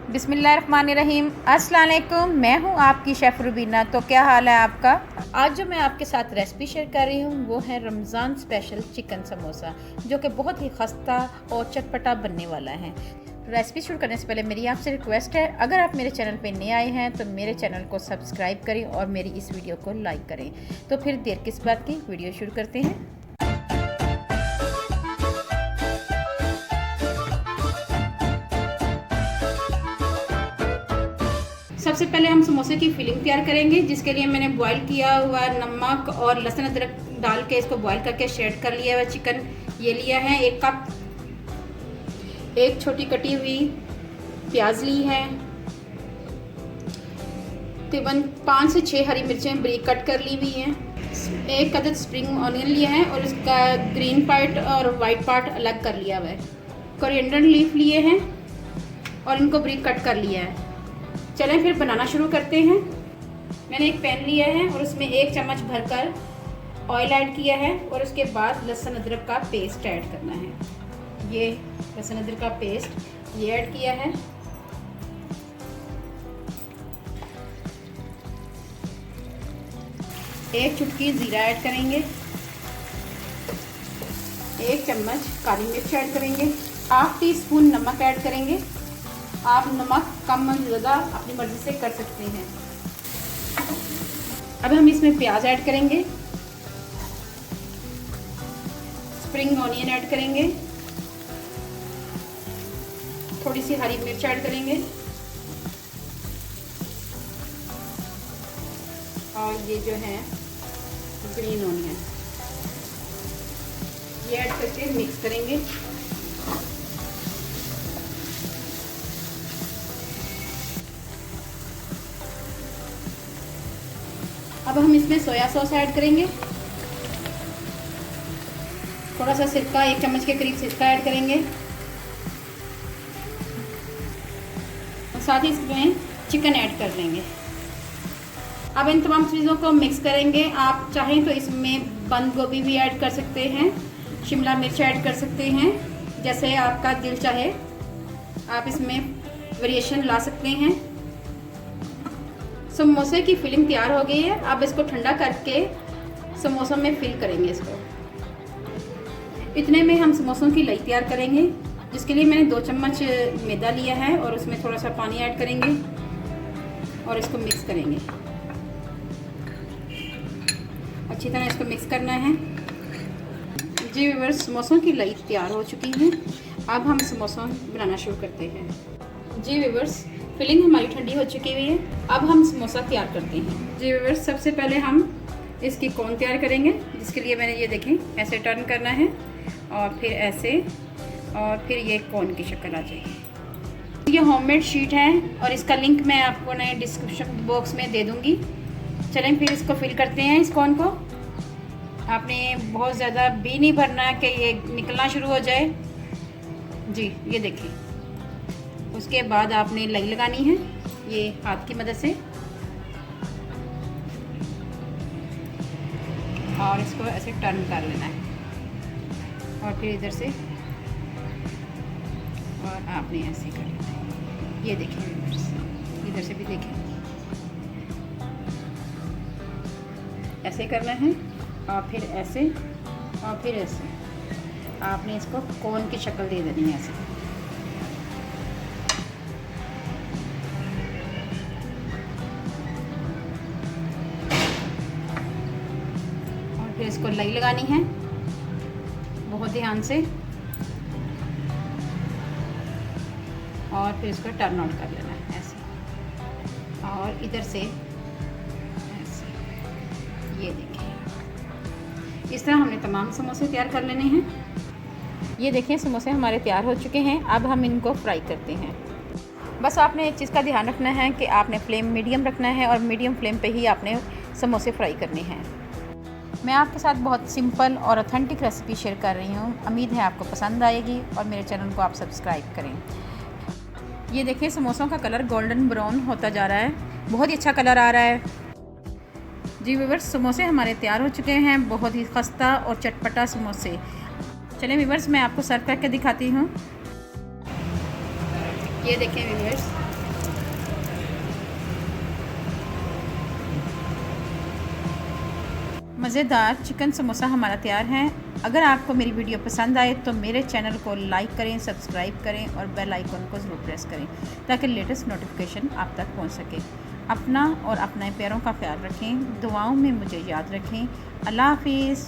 बिस्मिल्लाहिर्रहमानिर्रहीम। अस्सलाम वालेकुम। मैं हूं आपकी शेफ़ रुबीना। तो क्या हाल है आपका? आज जो मैं आपके साथ रेसिपी शेयर कर रही हूं वो है रमज़ान स्पेशल चिकन समोसा, जो कि बहुत ही खस्ता और चटपटा बनने वाला है। रेसिपी शुरू करने से पहले मेरी आपसे रिक्वेस्ट है, अगर आप मेरे चैनल पे नए आए हैं तो मेरे चैनल को सब्सक्राइब करें और मेरी इस वीडियो को लाइक करें। तो फिर देर किस बात की, वीडियो शुरू करते हैं। सबसे पहले हम समोसे की फिलिंग तैयार करेंगे, जिसके लिए मैंने बॉईल किया हुआ नमक और लहसुन अदरक डाल के इसको बॉईल करके शेड कर लिया हुआ चिकन ये लिया है 1 कप। एक छोटी कटी हुई प्याज ली है, तकरीबन 5 से 6 हरी मिर्चें बारीक कट कर ली हुई हैं, 1 अदद स्प्रिंग ऑनियन लिया है और इसका ग्रीन पार्ट और वाइट पार्ट अलग कर लिया हुआ है। कोरिएंडर लीफ लिए हैं और इनको बारीक कट कर लिया है। चलें फिर बनाना शुरू करते हैं। मैंने एक पैन लिया है और उसमें 1 चम्मच भरकर ऑयल ऐड किया है और उसके बाद लहसुन अदरक का पेस्ट ऐड करना है। ये लहसुन अदरक का पेस्ट ये ऐड किया है। एक चुटकी ज़ीरा ऐड करेंगे, 1 चम्मच काली मिर्च ऐड करेंगे, 1/2 टीस्पून नमक ऐड करेंगे। आप नमक कम ज़्यादा अपनी मर्ज़ी से कर सकते हैं। अब हम इसमें प्याज ऐड करेंगे, स्प्रिंग ऑनियन ऐड करेंगे, थोड़ी सी हरी मिर्च ऐड करेंगे और ये जो है ग्रीन ऑनियन ये ऐड करके मिक्स करेंगे। अब हम इसमें सोया सॉस ऐड करेंगे, थोड़ा सा सिरका 1 चम्मच के करीब सिरका ऐड करेंगे और साथ ही इसमें चिकन ऐड कर देंगे। अब इन तमाम चीज़ों को मिक्स करेंगे। आप चाहें तो इसमें बंद गोभी भी ऐड कर सकते हैं, शिमला मिर्च ऐड कर सकते हैं, जैसे आपका दिल चाहे आप इसमें वेरिएशन ला सकते हैं। समोसे की फिलिंग तैयार हो गई है। अब इसको ठंडा करके समोसों में फिल करेंगे इसको। इतने में हम समोसों की लई तैयार करेंगे, जिसके लिए मैंने 2 चम्मच मैदा लिया है और उसमें थोड़ा सा पानी ऐड करेंगे और इसको मिक्स करेंगे। अच्छी तरह इसको मिक्स करना है। जी व्यूअर्स, समोसों की लई तैयार हो चुकी है। अब हम समोसा बनाना शुरू करते हैं। जी व्यूअर्स, फिलिंग हमारी ठंडी हो चुकी हुई है। अब हम समोसा तैयार करते हैं। जी व्यूअर्स, सबसे पहले हम इसकी कोन तैयार करेंगे, जिसके लिए मैंने ये देखें ऐसे टर्न करना है और फिर ऐसे और फिर ये कोन की शक्ल आ जाएगी। ये होममेड शीट है और इसका लिंक मैं आपको नए डिस्क्रिप्शन बॉक्स में दे दूँगी। चलें फिर इसको फिल करते हैं। इस कोन को आपने बहुत ज़्यादा भी नहीं भरना कि ये निकलना शुरू हो जाए। जी ये देखिए, उसके बाद आपने लई लगानी है ये हाथ की मदद से और इसको ऐसे टर्न कर लेना है और फिर इधर से और आपने ऐसे कर लेना है। ये देखिए, इधर से भी देखें, ऐसे करना है और फिर ऐसे और फिर ऐसे आपने इसको कोन की शक्ल दे देनी है ऐसे। फिर इसको लई लगानी है बहुत ध्यान से और फिर इसको टर्न आउट कर लेना है ऐसे और इधर से ऐसे। ये देखिए, इस तरह हमने तमाम समोसे तैयार कर लेने हैं। ये देखिए, समोसे हमारे तैयार हो चुके हैं। अब हम इनको फ्राई करते हैं। बस आपने एक चीज़ का ध्यान रखना है कि आपने फ्लेम मीडियम रखना है और मीडियम फ्लेम पे ही आपने समोसे फ्राई करने हैं। मैं आपके साथ बहुत सिंपल और ऑथेंटिक रेसिपी शेयर कर रही हूँ। उम्मीद है आपको पसंद आएगी और मेरे चैनल को आप सब्सक्राइब करें। ये देखिए, समोसों का कलर गोल्डन ब्राउन होता जा रहा है, बहुत ही अच्छा कलर आ रहा है। जी व्यूअर्स, समोसे हमारे तैयार हो चुके हैं, बहुत ही खस्ता और चटपटा समोसे। चलिए व्यूअर्स, मैं आपको सर्व करके दिखाती हूँ। ये देखें व्यूअर्स, मज़ेदार चिकन समोसा हमारा तैयार है। अगर आपको मेरी वीडियो पसंद आए तो मेरे चैनल को लाइक करें, सब्सक्राइब करें और बेल आइकन को ज़रूर प्रेस करें ताकि लेटेस्ट नोटिफिकेशन आप तक पहुंच सके। अपना और अपने प्यारों का ख्याल रखें, दुआओं में मुझे याद रखें। अल्लाह हाफिज़।